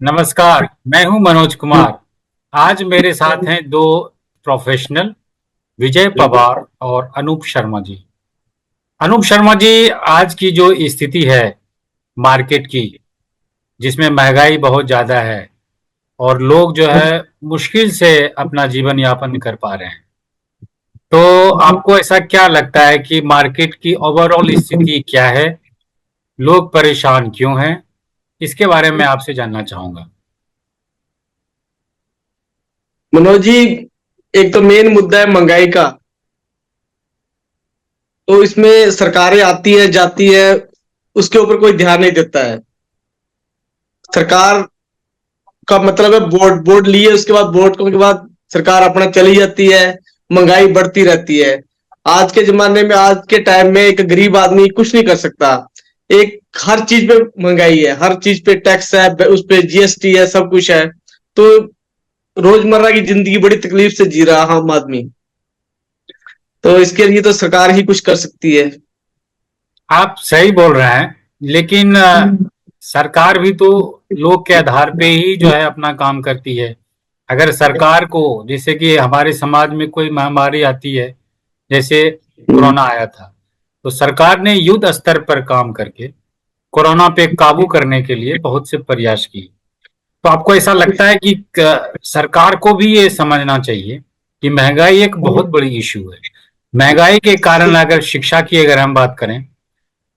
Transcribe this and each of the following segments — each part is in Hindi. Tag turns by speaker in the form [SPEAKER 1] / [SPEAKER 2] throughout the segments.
[SPEAKER 1] नमस्कार। मैं हूं मनोज कुमार। आज मेरे साथ हैं दो प्रोफेशनल, विजय पवार और अनूप शर्मा जी। अनूप शर्मा जी, आज की जो स्थिति है मार्केट की, जिसमें महंगाई बहुत ज्यादा है और लोग जो है मुश्किल से अपना जीवन यापन कर पा रहे हैं, तो आपको ऐसा क्या लगता है कि मार्केट की ओवरऑल स्थिति क्या है? लोग परेशान क्यों हैं? इसके बारे में आपसे जानना चाहूंगा।
[SPEAKER 2] मनोज जी, एक तो मेन मुद्दा है महंगाई का। तो इसमें सरकारें आती है जाती है, उसके ऊपर कोई ध्यान नहीं देता है। सरकार का मतलब है वोट, वोट लिए उसके बाद वोट के बाद सरकार अपना चली जाती है। महंगाई बढ़ती रहती है। आज के जमाने में, आज के टाइम में एक गरीब आदमी कुछ नहीं कर सकता। एक हर चीज पे महंगाई है, हर चीज पे टैक्स है, उस पे जीएसटी है, सब कुछ है। तो रोजमर्रा की जिंदगी बड़ी तकलीफ से जी रहा आम आदमी। तो इसके लिए तो सरकार ही कुछ कर सकती है।
[SPEAKER 1] आप सही बोल रहे हैं, लेकिन सरकार भी तो लोग के आधार पे ही जो है अपना काम करती है। अगर सरकार को, जैसे कि हमारे समाज में कोई महामारी आती है, जैसे कोरोना आया था, तो सरकार ने युद्ध स्तर पर काम करके कोरोना पे काबू करने के लिए बहुत से प्रयास किए। तो आपको ऐसा लगता है कि सरकार को भी ये समझना चाहिए कि महंगाई एक बहुत बड़ी इशू है। महंगाई के कारण अगर शिक्षा की अगर हम बात करें,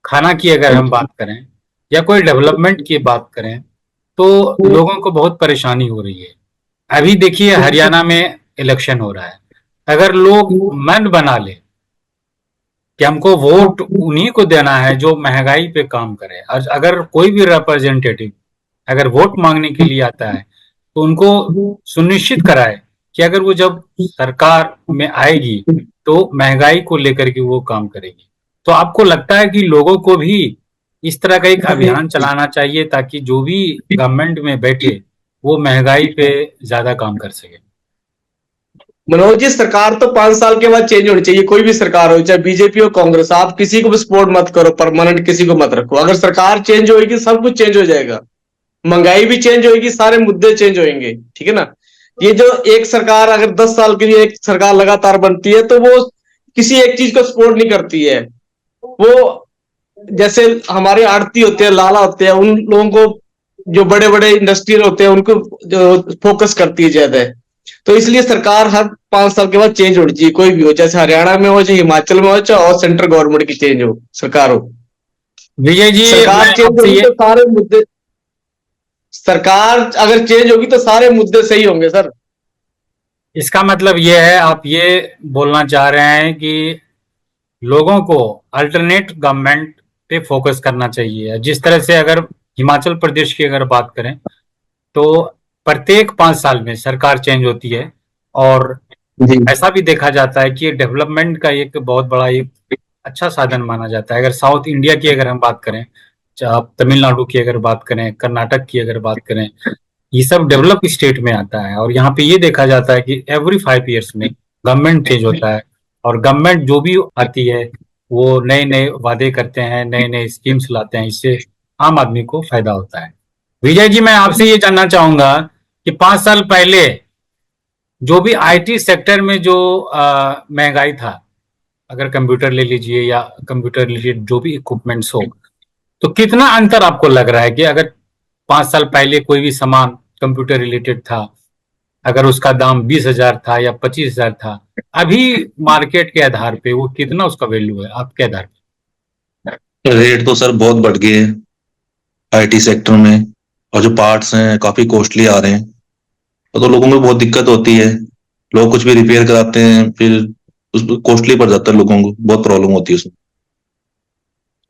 [SPEAKER 1] खाना की अगर हम बात करें, या कोई डेवलपमेंट की बात करें, तो लोगों को बहुत परेशानी हो रही है। अभी देखिए हरियाणा में इलेक्शन हो रहा है। अगर लोग मन बना ले कि हमको वोट उन्हीं को देना है जो महंगाई पे काम करे, और अगर कोई भी रिप्रेजेंटेटिव अगर वोट मांगने के लिए आता है, तो उनको सुनिश्चित कराए कि अगर वो जब सरकार में आएगी तो महंगाई को लेकर के वो काम करेगी। तो आपको लगता है कि लोगों को भी इस तरह का एक अभियान चलाना चाहिए ताकि जो भी गवर्नमेंट में बैठे वो महंगाई पे ज्यादा काम कर सके?
[SPEAKER 2] मनोज जी, सरकार तो 5 साल के बाद चेंज होनी चाहिए। कोई भी सरकार हो, चाहे बीजेपी हो कांग्रेस, आप किसी को भी सपोर्ट मत करो, परमानेंट किसी को मत रखो। अगर सरकार चेंज होगी सब कुछ चेंज हो जाएगा। महंगाई भी चेंज होगी, सारे मुद्दे चेंज होंगे। ठीक है ना। ये जो एक सरकार, अगर 10 साल के लिए एक सरकार लगातार बनती है तो वो किसी एक चीज को सपोर्ट नहीं करती है। वो जैसे हमारे आड़ती होते हैं, लाला होते हैं, उन लोगों को, जो बड़े बड़े इंडस्ट्रियल होते हैं, उनको जो फोकस करती है ज्यादा। तो इसलिए सरकार हर 5 साल के बाद चेंज होनी चाहिए, कोई भी हो, चाहे हरियाणा में हो, चाहे हिमाचल में हो, चाहे और सेंट्रल गवर्नमेंट की चेंज हो, सरकार हो।
[SPEAKER 1] विजय जी,
[SPEAKER 2] सरकार
[SPEAKER 1] मैं
[SPEAKER 2] चेंज
[SPEAKER 1] आपसे
[SPEAKER 2] होगी
[SPEAKER 1] ये
[SPEAKER 2] तो सारे मुद्दे, सरकार अगर चेंज होगी तो सारे मुद्दे सही होंगे सर।
[SPEAKER 1] इसका मतलब ये है, आप ये बोलना चाह रहे हैं कि लोगों को अल्टरनेट गवर्नमेंट पे फोकस करना चाहिए। जिस तरह से अगर हिमाचल प्रदेश की अगर बात करें, तो प्रत्येक 5 साल में सरकार चेंज होती है, और
[SPEAKER 2] जी।
[SPEAKER 1] ऐसा भी देखा जाता है कि डेवलपमेंट का एक बहुत बड़ा एक अच्छा साधन माना जाता है। अगर साउथ इंडिया की अगर हम बात करें, चाहे आप तमिलनाडु की अगर बात करें, कर्नाटक की अगर बात करें, ये सब डेवलप स्टेट में आता है। और यहाँ पे ये देखा जाता है कि एवरी 5 ईयर्स में गवर्नमेंट चेंज होता है, और गवर्नमेंट जो भी आती है वो नए नए वादे करते हैं, नए नए स्कीम्स लाते हैं, इससे आम आदमी को फायदा होता है। विजय जी, मैं आपसे ये जानना चाहूंगा कि 5 साल पहले जो भी आईटी सेक्टर में जो महंगाई था, अगर कंप्यूटर ले लीजिए या कंप्यूटर रिलेटेड जो भी इक्विपमेंट्स हो, तो कितना अंतर आपको लग रहा है कि अगर 5 साल पहले कोई भी सामान कंप्यूटर रिलेटेड था, अगर उसका दाम 20,000 था या 25,000 था, अभी मार्केट के आधार पे वो कितना उसका वैल्यू है आपके आधार
[SPEAKER 3] रेट तो सर बहुत बढ़ गए हैं आईटी सेक्टर में। और जो पार्ट्स हैं काफी कॉस्टली आ रहे हैं। तो लोगों में बहुत दिक्कत होती है। लोग कुछ भी रिपेयर कराते हैं, फिर उस कॉस्टली पड़ जाता है, लोगों को बहुत प्रॉब्लम होती है उसमें।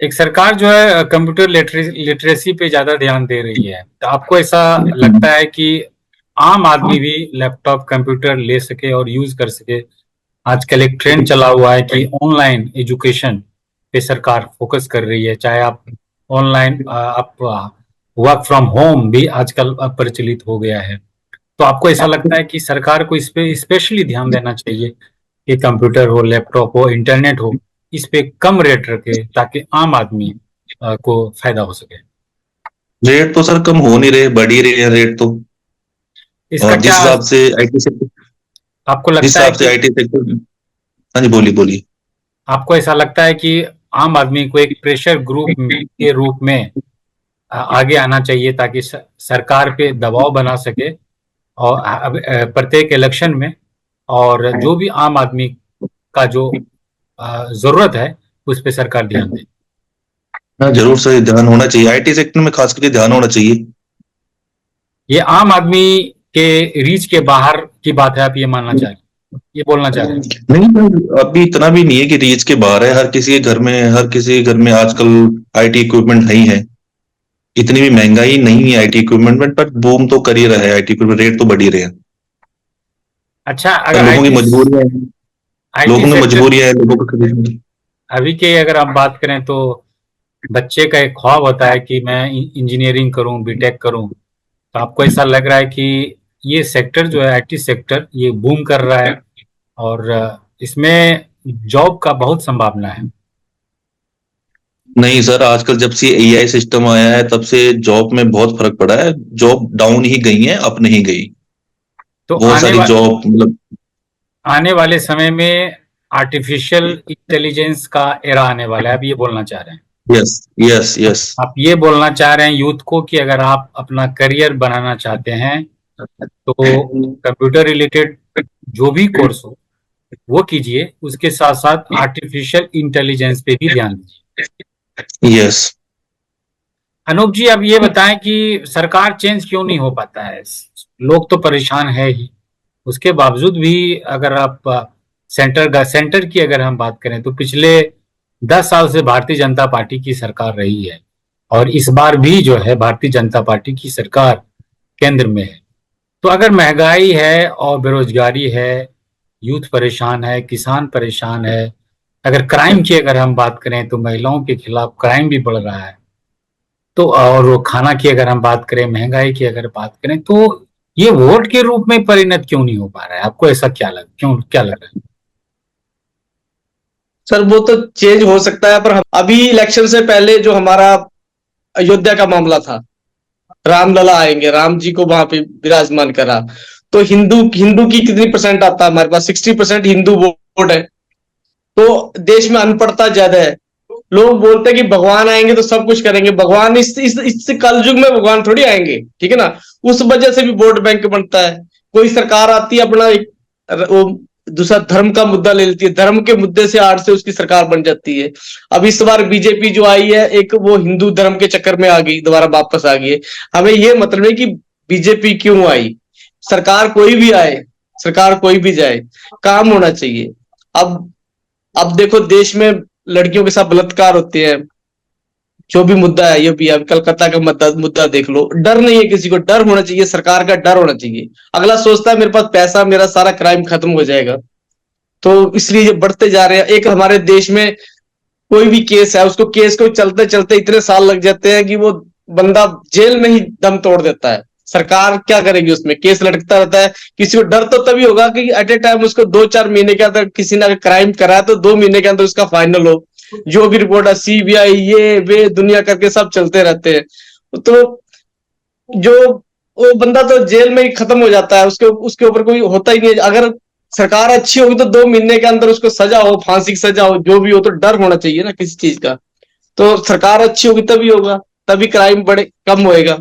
[SPEAKER 1] पे? एक सरकार जो है कंप्यूटर लिटरेसी पे ज्यादा ध्यान दे रही है, तो आपको ऐसा लगता है कि आम आदमी भी लैपटॉप कंप्यूटर ले सके और यूज कर सके? आजकल एक ट्रेंड चला हुआ है कि ऑनलाइन एजुकेशन पे सरकार फोकस कर रही है। चाहे आप ऑनलाइन आप वर्क फ्रॉम होम भी आजकल प्रचलित हो गया है। तो आपको ऐसा लगता है कि सरकार को इस पे स्पेशली ध्यान देना चाहिए कि कंप्यूटर हो, लैपटॉप हो, इंटरनेट हो, इस पे कम रेट रखे ताकि आम आदमी को फायदा हो सके?
[SPEAKER 3] रेट तो सर कम हो नहीं रहे, बढ़ ही रहे हैं रेट तो।
[SPEAKER 1] इसका
[SPEAKER 3] और
[SPEAKER 1] क्या आपको
[SPEAKER 3] जिस
[SPEAKER 1] लगता है
[SPEAKER 3] हिसाब से
[SPEAKER 1] कि
[SPEAKER 3] आईटी सेक्टर। हाँ जी, बोलिए बोलिए।
[SPEAKER 1] आपको ऐसा लगता है कि आम आदमी को एक प्रेशर ग्रुप के रूप में आगे आना चाहिए ताकि सरकार पे दबाव बना सके और प्रत्येक इलेक्शन में, और जो भी आम आदमी का जो जरूरत है उस पे सरकार ध्यान दे।
[SPEAKER 3] हाँ जरूर सर, ध्यान होना चाहिए, आईटी सेक्टर में खास करके ध्यान होना चाहिए।
[SPEAKER 1] ये आम आदमी के रीच के बाहर की बात है, आप ये मानना चाह रहे हैं, ये बोलना चाह रहे हैं?
[SPEAKER 3] नहीं सर, अभी इतना भी नहीं है कि रीच के बाहर है। हर किसी के घर में आजकल आईटी इक्विपमेंट है ही है। इतनी भी महंगाई नहीं है आईटी इक्विपमेंट में, बट बूम तो कर ही रहा है आईटी इक्विपमेंट, रेट तो बढ़ ही रहे हैं।
[SPEAKER 1] अच्छा,
[SPEAKER 3] पर
[SPEAKER 1] अगर
[SPEAKER 3] लोगों की
[SPEAKER 1] आईटी
[SPEAKER 3] मजबूरियां हैं,
[SPEAKER 1] आईटी
[SPEAKER 3] लोगों में
[SPEAKER 1] सेक्टर
[SPEAKER 3] मजबूरियां है, लोगों को खरीदने।
[SPEAKER 1] अभी के अगर हम बात करें तो बच्चे का एक ख्वाब होता है कि मैं इंजीनियरिंग करूं, बीटेक करूं। तो आपको ऐसा लग रहा है कि ये सेक्टर जो है, आईटी सेक्टर, ये बूम कर रहा है और इसमें जॉब का बहुत संभावना है?
[SPEAKER 3] नहीं सर, आजकल जब से एआई सिस्टम आया है तब से जॉब में बहुत फर्क पड़ा है। जॉब डाउन ही गई है, अप नहीं गई।
[SPEAKER 1] तो
[SPEAKER 3] बहुत सारी जॉब मतलब।
[SPEAKER 1] आने वाले समय में आर्टिफिशियल इंटेलिजेंस का एरा आने वाला है, आप ये बोलना चाह रहे हैं?
[SPEAKER 3] Yes yes yes.
[SPEAKER 1] आप ये बोलना चाह रहे हैं यूथ को कि अगर आप अपना करियर बनाना चाहते हैं तो कंप्यूटर रिलेटेड जो भी कोर्स हो वो कीजिए, उसके साथ साथ आर्टिफिशियल इंटेलिजेंस पे भी ध्यान दीजिए।
[SPEAKER 3] यस
[SPEAKER 1] अनूप जी, अब ये बताएं कि सरकार चेंज क्यों नहीं हो पाता है? लोग तो परेशान है ही, उसके बावजूद भी अगर आप सेंटर की अगर हम बात करें तो पिछले 10 साल से भारतीय जनता पार्टी की सरकार रही है और इस बार भी जो है भारतीय जनता पार्टी की सरकार केंद्र में है। तो अगर महंगाई है और बेरोजगारी है, यूथ परेशान है, किसान परेशान है, अगर क्राइम की अगर हम बात करें तो महिलाओं के खिलाफ क्राइम भी बढ़ रहा है, तो और वो खाना की अगर हम बात करें, महंगाई की अगर बात करें, तो ये वोट के रूप में परिणत क्यों नहीं हो पा रहा है? आपको ऐसा क्या लग रहा है?
[SPEAKER 2] सर वो तो चेंज हो सकता है, पर अभी इलेक्शन से पहले जो हमारा अयोध्या का मामला था, रामलला आएंगे, राम जी को वहां पे विराजमान करा, तो हिंदू हिंदू की कितनी परसेंट आता है हमारे पास? 60% हिंदू वोट है। तो देश में अनपढ़ता ज्यादा है। लोग बोलते हैं कि भगवान आएंगे तो सब कुछ करेंगे। भगवान इस कल युग में भगवान थोड़ी आएंगे, ठीक है ना। उस वजह से भी वोट बैंक बनता है। कोई सरकार आती है, अपना एक वो दूसरा धर्म का मुद्दा ले लेती है, धर्म के मुद्दे से आड़ से उसकी सरकार बन जाती है। अब इस बार बीजेपी जो आई है, एक वो हिंदू धर्म के चक्कर में आ गई, दोबारा वापस आ गई है। हमें ये मतलब है कि बीजेपी क्यों आई। सरकार कोई भी आए, सरकार कोई भी जाए, काम होना चाहिए। अब देखो, देश में लड़कियों के साथ बलात्कार होते हैं, जो भी मुद्दा है, ये भी अब कलकत्ता का मुद्दा देख लो। डर नहीं है किसी को, डर होना चाहिए, सरकार का डर होना चाहिए। अगला सोचता है मेरे पास पैसा, मेरा सारा क्राइम खत्म हो जाएगा, तो इसलिए ये बढ़ते जा रहे हैं। एक हमारे देश में कोई भी केस है, उसको केस को चलते चलते इतने साल लग जाते हैं कि वो बंदा जेल में ही दम तोड़ देता है। सरकार क्या करेगी? उसमें केस लटकता रहता है। किसी को डर तो तभी होगा कि एट ए टाइम उसको 2-4 महीने के अंदर किसी ने क्राइम करा है तो 2 महीने के अंदर उसका फाइनल हो। जो भी रिपोर्ट है, सीबीआई ये वे दुनिया करके सब चलते रहते हैं, तो जो वो बंदा तो जेल में ही खत्म हो जाता है, उसके उसके ऊपर कोई होता ही नहीं। अगर सरकार अच्छी होगी तो 2 महीने के अंदर उसको सजा हो, फांसी की सजा हो, जो भी हो, तो डर होना चाहिए ना किसी चीज का। तो सरकार अच्छी होगी तभी होगा, तभी क्राइम बड़े कम होएगा।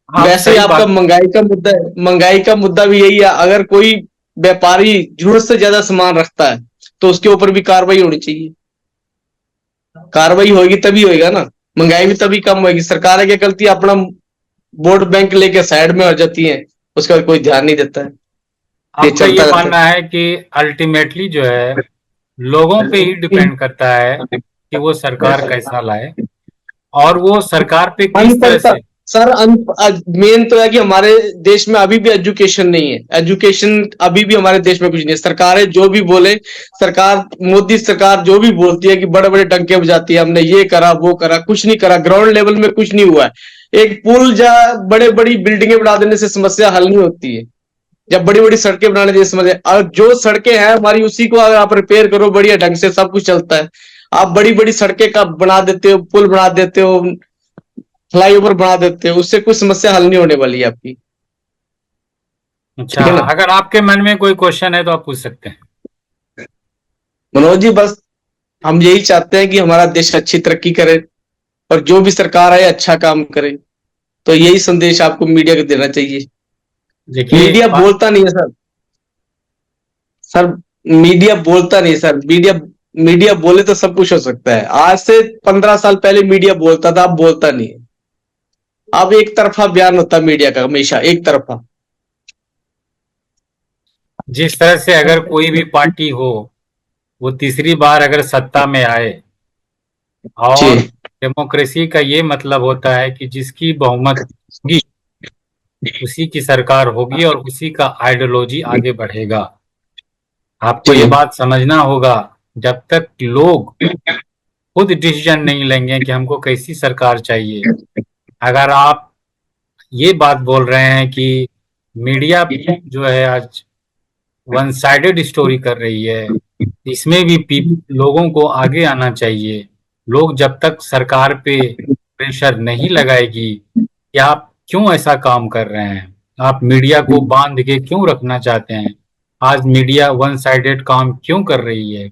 [SPEAKER 1] आप
[SPEAKER 2] वैसे ही
[SPEAKER 1] सही
[SPEAKER 2] आपका
[SPEAKER 1] बात
[SPEAKER 2] महंगाई का मुद्दा है, महंगाई का मुद्दा भी यही है। अगर कोई व्यापारी जरूरत से ज्यादा सामान रखता है तो उसके ऊपर भी कार्रवाई होनी चाहिए। कार्रवाई होगी तभी होएगा ना, महंगाई भी तभी कम होगी। सरकार क्या करती है, अपना वोट बैंक लेके साइड में हो जाती है, उसका कोई ध्यान नहीं देता है, ये
[SPEAKER 1] आपका ये
[SPEAKER 2] चलता रहता है।
[SPEAKER 1] मानना है कि अल्टीमेटली जो है लोगों पे ही डिपेंड करता है कि वो सरकार कैसा लाए और वो सरकार पे किस तरह
[SPEAKER 2] अनपढ़ता
[SPEAKER 1] से।
[SPEAKER 2] सर, मेन तो है कि हमारे देश में अभी भी एजुकेशन नहीं है। एजुकेशन अभी भी हमारे देश में कुछ नहीं है। सरकारें जो भी बोले, सरकार, मोदी सरकार जो भी बोलती है कि बड़े बड़े डंके बजाती है, हमने ये करा वो करा, कुछ नहीं करा। ग्राउंड लेवल में कुछ नहीं हुआ है। एक पुल या बड़े बड़ी बिल्डिंगें बना देने से समस्या हल नहीं होती है। जब बड़ी बड़ी सड़कें बनाने जैसे समझे, और जो सड़कें हैं हमारी, उसी को अगर आप रिपेयर करो बढ़िया ढंग से, सब कुछ चलता है। आप बड़ी बड़ी सड़कें का बना देते हो, पुल बना देते हो, फ्लाईओवर बना देते हो, उससे कोई समस्या हल नहीं होने वाली है आपकी।
[SPEAKER 1] अच्छा,
[SPEAKER 2] ठीक है ना
[SPEAKER 1] अगर आपके मन में कोई क्वेश्चन है तो आप पूछ सकते हैं।
[SPEAKER 2] मनोज जी? बस हम यही चाहते हैं कि हमारा देश अच्छी तरक्की करे और जो भी सरकार आए अच्छा काम करे। तो यही संदेश आपको मीडिया को देना चाहिए।
[SPEAKER 1] देखिए
[SPEAKER 2] मीडिया बोलता नहीं है सर। सर मीडिया बोलता नहीं सर। मीडिया मीडिया बोले तो सब कुछ हो सकता है। आज से 15 साल पहले मीडिया बोलता था, अब बोलता नहीं है। अब एक तरफा बयान होता है मीडिया का, हमेशा एक तरफा।
[SPEAKER 1] जिस तरह से अगर कोई भी पार्टी हो, वो तीसरी बार अगर सत्ता में आए, और
[SPEAKER 2] जी
[SPEAKER 1] डेमोक्रेसी का ये मतलब होता है कि जिसकी बहुमत होगी उसी की सरकार होगी और उसी का आइडियोलॉजी आगे बढ़ेगा। आपको ये
[SPEAKER 2] जी
[SPEAKER 1] बात समझना होगा, जब तक लोग खुद डिसीजन नहीं लेंगे कि हमको कैसी सरकार चाहिए। अगर आप ये बात बोल रहे हैं कि मीडिया जो है आज वन साइडेड स्टोरी कर रही है, इसमें भी लोगों को आगे आना चाहिए। लोग जब तक सरकार पे प्रेशर नहीं लगाएगी कि आप क्यों ऐसा काम कर रहे हैं, आप मीडिया को बांध के क्यों रखना चाहते हैं, आज मीडिया वन साइडेड काम क्यों कर रही है,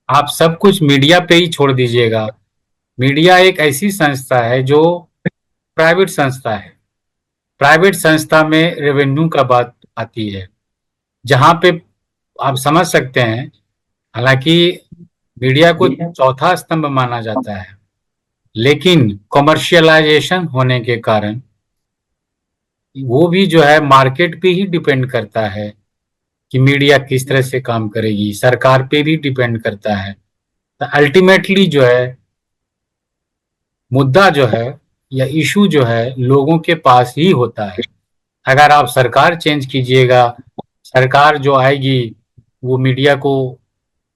[SPEAKER 1] आप सब कुछ मीडिया पे ही छोड़ दीजिएगा। मीडिया एक ऐसी संस्था है जो प्राइवेट संस्था है। प्राइवेट संस्था में रेवेन्यू का बात आती है, जहां पे आप समझ सकते हैं। हालांकि मीडिया को चौथा स्तंभ माना जाता है, लेकिन कॉमर्शियलाइजेशन होने के कारण वो भी जो है मार्केट पे ही डिपेंड करता है कि मीडिया किस तरह से काम करेगी, सरकार पे भी डिपेंड करता है। तो अल्टीमेटली जो है मुद्दा जो है या इशू जो है लोगों के पास ही होता है। अगर आप सरकार चेंज कीजिएगा, सरकार जो आएगी वो मीडिया को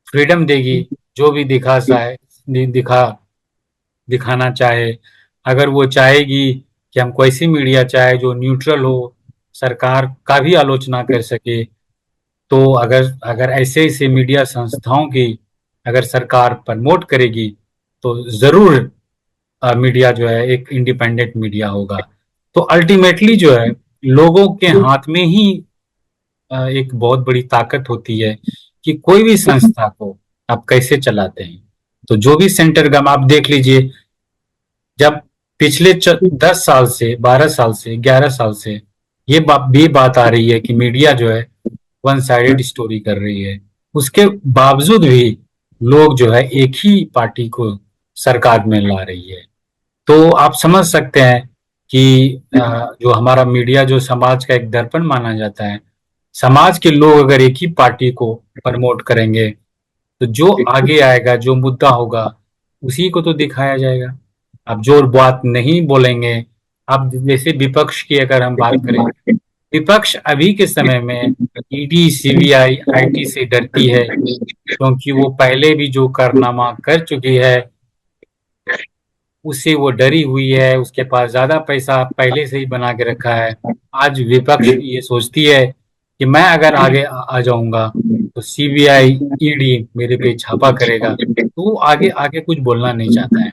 [SPEAKER 1] फ्रीडम देगी, जो भी दिखा दिखाना चाहे। अगर वो चाहेगी कि हमको ऐसी मीडिया चाहे जो न्यूट्रल हो, सरकार का भी आलोचना कर सके, तो अगर अगर ऐसे ऐसे मीडिया संस्थाओं की अगर सरकार प्रमोट करेगी तो जरूर मीडिया जो है एक इंडिपेंडेंट मीडिया होगा। तो अल्टीमेटली जो है लोगों के हाथ में ही एक बहुत बड़ी ताकत होती है कि कोई भी संस्था को आप कैसे चलाते हैं। तो जो भी सेंटर गम आप देख लीजिए, जब पिछले 10 साल से 12 साल से 11 साल से ये बात आ रही है कि मीडिया जो है वन साइडेड स्टोरी कर रही है, उसके बावजूद भी लोग जो है एक ही पार्टी को सरकार में ला रही है। तो आप समझ सकते हैं कि जो हमारा मीडिया जो समाज का एक दर्पण माना जाता है, समाज के लोग अगर एक ही पार्टी को प्रमोट करेंगे तो जो आगे आएगा, जो मुद्दा होगा, उसी को तो दिखाया जाएगा। अब जो बात नहीं बोलेंगे, अब जैसे विपक्ष की अगर हम बात करें, विपक्ष अभी के समय में ईडी सीबीआई आईटी से डरती है, क्योंकि वो पहले भी जो कारनामा कर चुकी है उससे वो डरी हुई है, उसके पास ज्यादा पैसा पहले से ही बना के रखा है। आज विपक्ष ये सोचती है कि मैं अगर आगे आ जाऊंगा तो सीबीआई ईडी मेरे पे छापा करेगा, तो वो आगे आगे कुछ बोलना नहीं चाहता है।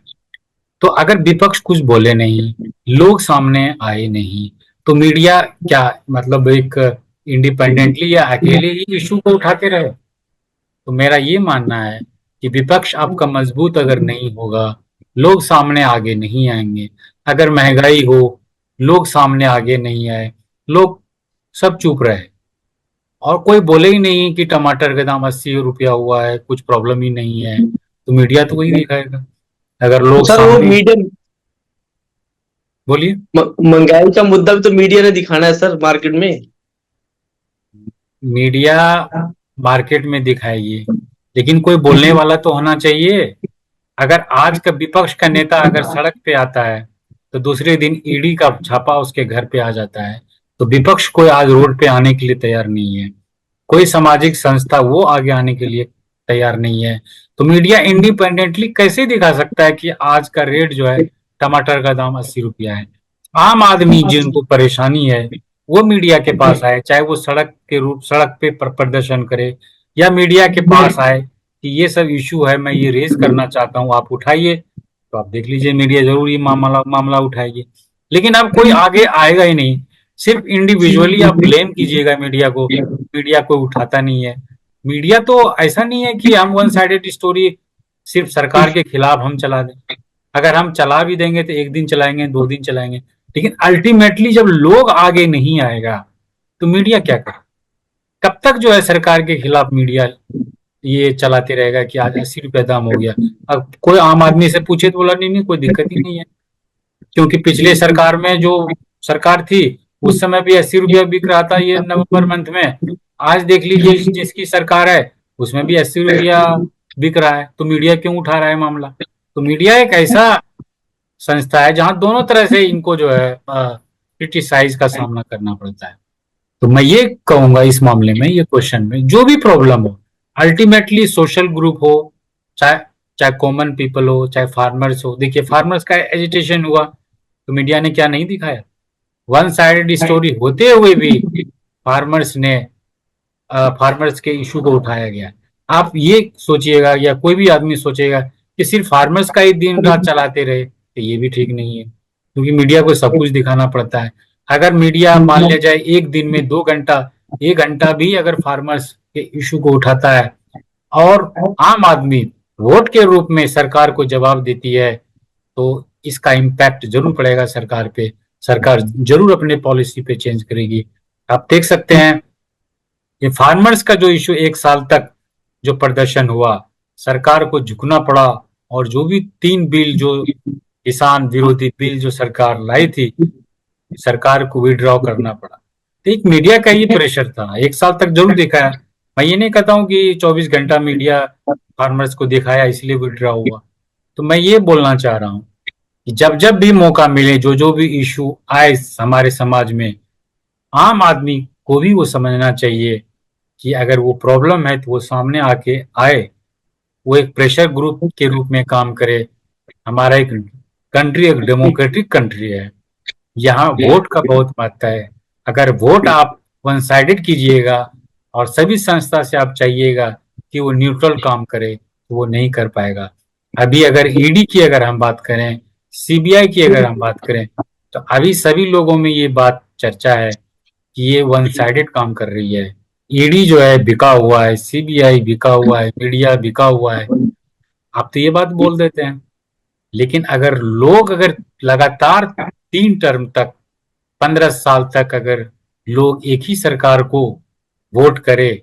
[SPEAKER 1] तो अगर विपक्ष कुछ बोले नहीं, लोग सामने आए नहीं, तो मीडिया क्या मतलब एक इंडिपेंडेंटली या अकेले ही इशू को उठाते रहे। तो मेरा ये मानना है कि विपक्ष आपका मजबूत अगर नहीं होगा, लोग सामने आगे नहीं आएंगे। अगर महंगाई हो, लोग सामने आगे नहीं आए, लोग सब चुप रहे और कोई बोले ही नहीं कि टमाटर का दाम 80 रुपया हुआ है, कुछ प्रॉब्लम ही नहीं है, तो मीडिया तो वही दिखाएगा। अगर लोग
[SPEAKER 2] सर, वो
[SPEAKER 1] सामने
[SPEAKER 2] मीडिया
[SPEAKER 1] बोलिए।
[SPEAKER 2] महंगाई का मुद्दा भी तो मीडिया ने दिखाना है सर, मार्केट में।
[SPEAKER 1] मीडिया मार्केट में दिखाएगी, लेकिन कोई बोलने वाला तो होना चाहिए। अगर आज का विपक्ष का नेता अगर सड़क पे आता है तो दूसरे दिन ईडी का छापा उसके घर पे आ जाता है, तो विपक्ष कोई आज रोड पे आने के लिए तैयार नहीं है, कोई सामाजिक संस्था वो आगे आने के लिए तैयार नहीं है। तो मीडिया इंडिपेंडेंटली कैसे दिखा सकता है कि आज का रेट जो है टमाटर का दाम 80 रुपया है। आम आदमी जिनको परेशानी है वो मीडिया के पास आए, चाहे वो सड़क पे प्रदर्शन करे या मीडिया के पास आए कि ये सब इशू है, मैं ये रेज करना चाहता हूँ, आप उठाइए। तो आप देख लीजिए मीडिया जरूर ये मामला मामला उठाएगी, लेकिन अब कोई आगे आएगा ही नहीं। सिर्फ इंडिविजुअली आप ब्लेम कीजिएगा मीडिया को, मीडिया कोई उठाता नहीं है। मीडिया तो ऐसा नहीं है कि हम वन साइडेड स्टोरी सिर्फ सरकार के खिलाफ हम चला दें। अगर हम चला भी देंगे तो एक दिन चलाएंगे, 2 दिन चलाएंगे, लेकिन अल्टीमेटली जब लोग आगे नहीं आएगा तो मीडिया क्या करे? कब तक जो है सरकार के खिलाफ मीडिया ये चलाते रहेगा कि आज 80 रुपए दाम हो गया। अब कोई आम आदमी से पूछे तो बोला नहीं नहीं कोई दिक्कत ही नहीं है, क्योंकि पिछले सरकार में जो सरकार थी उस समय भी 80 रुपया बिक रहा था ये नवंबर मंथ में। आज देख लीजिए जिसकी सरकार है उसमें भी 80 रुपया बिक रहा है, तो मीडिया क्यों उठा रहा है मामला? तो मीडिया एक ऐसा संस्था है जहां दोनों तरह से इनको जो है क्रिटिसाइज का सामना करना पड़ता है। तो मैं ये कहूंगा इस मामले में, ये क्वेश्चन में जो भी प्रॉब्लम हो, अल्टीमेटली सोशल ग्रुप हो, चाहे चाहे कॉमन पीपल हो, चाहे फार्मर्स हो। देखिए फार्मर्स का एजिटेशन हुआ तो मीडिया ने क्या नहीं दिखाया? वन साइडेड स्टोरी होते हुए भी फार्मर्स ने फार्मर्स के इशू को उठाया गया। आप ये सोचिएगा या कोई भी आदमी सोचेगा कि सिर्फ फार्मर्स का ही दिन रात चलाते रहे तो ये भी ठीक नहीं है, क्योंकि मीडिया को सब कुछ दिखाना पड़ता है। अगर मीडिया मान लिया जाए एक दिन में 2 घंटा 1 घंटा भी अगर फार्मर्स के इशू को उठाता है और आम आदमी वोट के रूप में सरकार को जवाब देती है, तो इसका इम्पैक्ट जरूर पड़ेगा सरकार पे। सरकार जरूर अपने पॉलिसी पे चेंज करेगी। आप देख सकते हैं ये फार्मर्स का जो इशू 1 साल तक जो प्रदर्शन हुआ, सरकार को झुकना पड़ा, और जो भी 3 बिल जो किसान विरोधी बिल जो सरकार लाई थी, सरकार को विड्रॉ करना पड़ा। तो एक मीडिया का ही प्रेशर था, 1 साल तक जरूर दिखाया। मैं ये नहीं कहता हूँ कि 24 घंटा मीडिया फार्मर्स को दिखाया इसलिए विड्रॉ हुआ। तो मैं ये बोलना चाह रहा हूँ कि जब जब भी मौका मिले, जो जो भी इशू आए हमारे समाज में, आम आदमी को भी वो समझना चाहिए कि अगर वो प्रॉब्लम है तो वो सामने आके आए, वो एक प्रेशर ग्रुप के रूप में काम करे। हमारा एक कंट्री एक डेमोक्रेटिक कंट्री है, यहाँ वोट का बहुत महत्व है। अगर वोट आप वन साइडेड कीजिएगा और सभी संस्था से आप चाहिएगा कि वो न्यूट्रल काम करे, तो वो नहीं कर पाएगा। अभी अगर ईडी की अगर हम बात करें, सीबीआई की अगर हम बात करें, तो अभी सभी लोगों में ये बात चर्चा है कि ये वन साइडेड काम कर रही है। ईडी जो है बिका हुआ है, सीबीआई बिका हुआ है, मीडिया बिका हुआ है। आप तो ये बात बोल देते हैं, लेकिन अगर लोग अगर लगातार 3 टर्म तक 15 साल तक अगर लोग एक ही सरकार को वोट करे,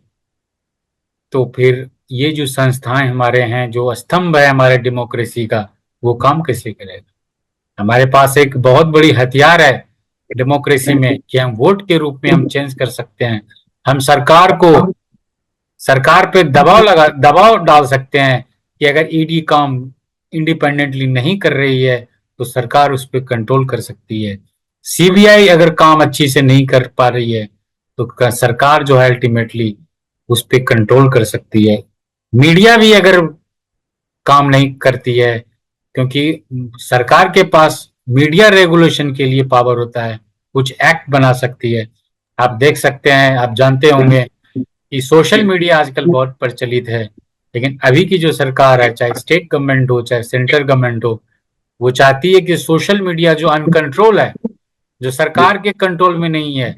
[SPEAKER 1] तो फिर ये जो संस्थाएं हमारे हैं, जो स्तंभ है हमारे डेमोक्रेसी का, वो काम कैसे करेगा? हमारे पास एक बहुत बड़ी हथियार है डेमोक्रेसी में कि हम वोट के रूप में हम चेंज कर सकते हैं। हम सरकार पे दबाव डाल सकते हैं कि अगर ईडी काम इंडिपेंडेंटली नहीं कर रही है तो सरकार उस पर कंट्रोल कर सकती है। सीबीआई अगर काम अच्छी से नहीं कर पा रही है तो सरकार जो है अल्टीमेटली उस पर कंट्रोल कर सकती है। मीडिया भी अगर काम नहीं करती है, क्योंकि सरकार के पास मीडिया रेगुलेशन के लिए पावर होता है, कुछ एक्ट बना सकती है। आप देख सकते हैं, आप जानते होंगे कि सोशल मीडिया आजकल बहुत प्रचलित है, लेकिन अभी की जो सरकार है, चाहे स्टेट गवर्नमेंट हो चाहे सेंट्रल गवर्नमेंट हो, वो चाहती है कि सोशल मीडिया जो अनकंट्रोल है, जो सरकार के कंट्रोल में नहीं है,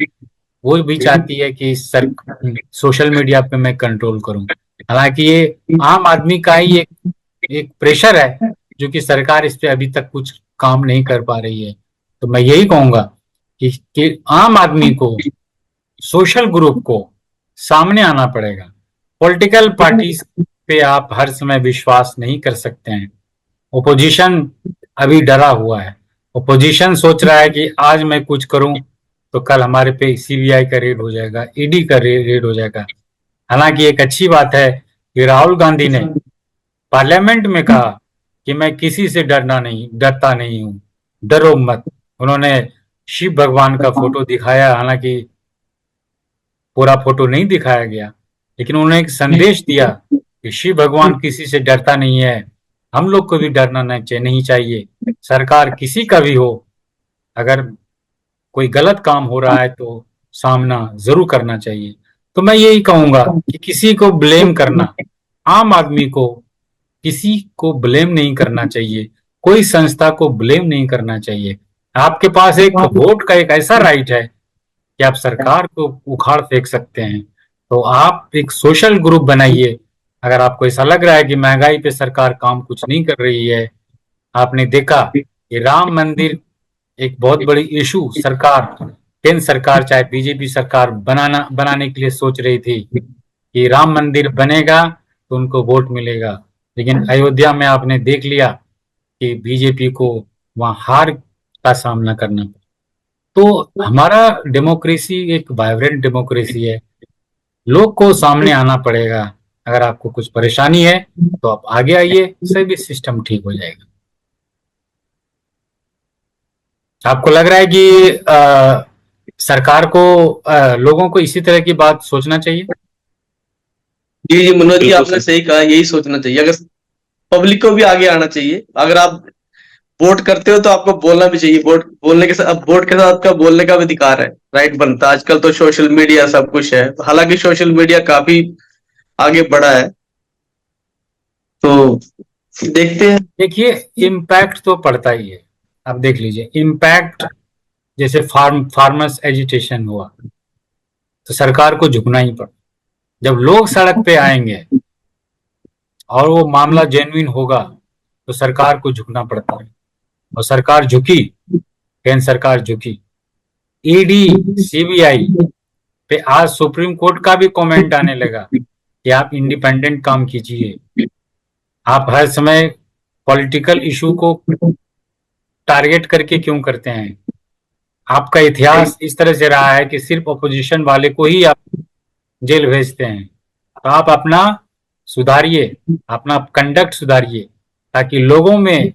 [SPEAKER 1] वो भी चाहती है कि सोशल मीडिया पे मैं कंट्रोल करूं। हालांकि ये आम आदमी का ही एक प्रेशर है जो कि सरकार इस पे अभी तक कुछ काम नहीं कर पा रही है। तो मैं यही कहूंगा कि आम आदमी को, सोशल ग्रुप को सामने आना पड़ेगा। पॉलिटिकल पार्टीज पे आप हर समय विश्वास नहीं कर सकते हैं। ओपोजिशन अभी डरा हुआ है। ओपोजिशन सोच रहा है कि आज मैं कुछ करूं तो कल हमारे पे सीबीआई का रेड हो जाएगा, ईडी का रेड हो जाएगा। हालांकि एक अच्छी बात है कि राहुल गांधी ने पार्लियामेंट में कहा कि मैं किसी से डरता नहीं हूं, डरो मत। उन्होंने शिव भगवान का फोटो दिखाया, हालांकि पूरा फोटो नहीं दिखाया गया, लेकिन उन्होंने एक संदेश दिया कि शिव भगवान किसी से डरता नहीं है, हम लोग को भी डरना नहीं चाहिए। सरकार किसी का भी हो, अगर कोई गलत काम हो रहा है तो सामना जरूर करना चाहिए। तो मैं यही कहूंगा कि किसी को ब्लेम करना, आम आदमी को किसी को ब्लेम नहीं करना चाहिए। कोई संस्था को ब्लेम नहीं करना चाहिए। आपके पास एक वोट का एक ऐसा राइट है कि आप सरकार को उखाड़ फेंक सकते हैं। तो आप एक सोशल ग्रुप बनाइए। अगर आपको ऐसा लग रहा है कि महंगाई पे सरकार काम कुछ नहीं कर रही है, आपने देखा कि राम मंदिर एक बहुत बड़ी इशू सरकार, केंद्र सरकार चाहे बीजेपी सरकार बनाने के लिए सोच रही थी कि राम मंदिर बनेगा तो उनको वोट मिलेगा, लेकिन अयोध्या में आपने देख लिया कि बीजेपी को वहां हार का सामना करना पड़ा। तो हमारा डेमोक्रेसी एक वाइब्रेंट डेमोक्रेसी है। लोग को सामने आना पड़ेगा। अगर आपको कुछ परेशानी है तो आप आगे आइए, सभी सिस्टम ठीक हो जाएगा। आपको लग रहा है कि सरकार को लोगों को इसी तरह की बात सोचना चाहिए?
[SPEAKER 2] जी जी मनोज जी,
[SPEAKER 3] बिल्कुल
[SPEAKER 2] आपने
[SPEAKER 3] सर।
[SPEAKER 2] सही कहा, यही सोचना चाहिए। अगर पब्लिक को भी आगे आना चाहिए। अगर आप वोट करते हो तो आपको बोलना भी चाहिए। वोट बोलने के साथ, अब वोट के साथ आपका बोलने का भी अधिकार है, राइट बनता है। आजकल तो सोशल मीडिया सब कुछ है, हालांकि सोशल मीडिया काफी आगे बढ़ा है, तो देखते हैं।
[SPEAKER 1] देखिए, इम्पैक्ट तो पड़ता ही है। आप देख लीजिए इम्पैक्ट, जैसे फार्मर्स एजिटेशन हुआ तो सरकार को झुकना ही पड़ा। जब लोग सड़क पे आएंगे और वो मामला जेन्युइन होगा तो सरकार को झुकना पड़ता है, और सरकार झुकी, केंद्र सरकार झुकी। ईडी, सीबीआई पे आज सुप्रीम कोर्ट का भी कमेंट आने लगा कि आप इंडिपेंडेंट काम कीजिए। आप हर समय पॉलिटिकल इशू को टारगेट करके क्यों करते हैं? आपका इतिहास इस तरह से रहा है कि सिर्फ अपोजिशन वाले को ही आप जेल भेजते हैं। तो आप अपना सुधारिए, अपना कंडक्ट सुधारिए, ताकि लोगों में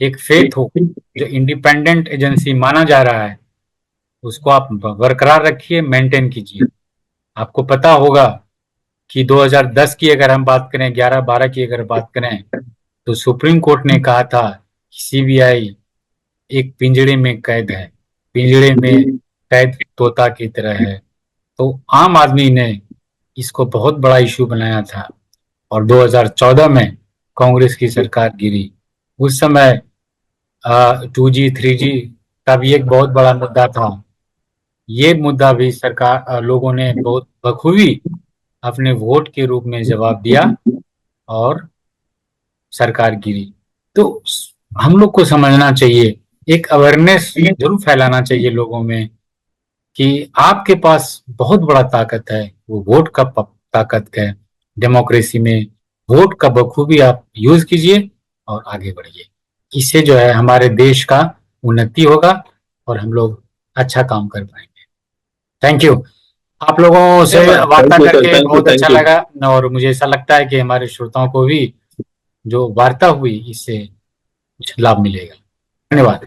[SPEAKER 1] एक फेथ हो। जो इंडिपेंडेंट एजेंसी माना जा रहा है उसको आप बरकरार रखिए, मेंटेन कीजिए। आपको पता होगा कि 2010 की अगर हम बात करें, 11-12 की अगर बात करें, तो सुप्रीम कोर्ट ने कहा था कि सीबीआई एक पिंजड़े में कैद है, पिंजड़े में कैद तोता की तरह है। तो आम आदमी ने इसको बहुत बड़ा इशू बनाया था, और 2014 में कांग्रेस की सरकार गिरी। उस समय 2G 3G का भी एक बहुत बड़ा मुद्दा था। ये मुद्दा भी सरकार, लोगों ने बहुत बखूबी अपने वोट के रूप में जवाब दिया और सरकार गिरी। तो हम लोग को समझना चाहिए, एक अवेयरनेस जरूर फैलाना चाहिए लोगों में कि आपके पास बहुत बड़ा ताकत है, वो वोट का ताकत है। डेमोक्रेसी में वोट का बखूबी आप यूज कीजिए और आगे बढ़िए। इससे जो है हमारे देश का उन्नति होगा और हम लोग अच्छा काम कर पाएंगे। Thank you. आप लोगों से वार्ता
[SPEAKER 3] थैंक यू सर,
[SPEAKER 1] करके
[SPEAKER 3] थैंक यू,
[SPEAKER 1] बहुत अच्छा
[SPEAKER 3] थैंक यू।
[SPEAKER 1] लगा, और मुझे ऐसा लगता है कि हमारे श्रोताओं को भी जो वार्ता हुई इससे कुछ लाभ मिलेगा। धन्यवाद।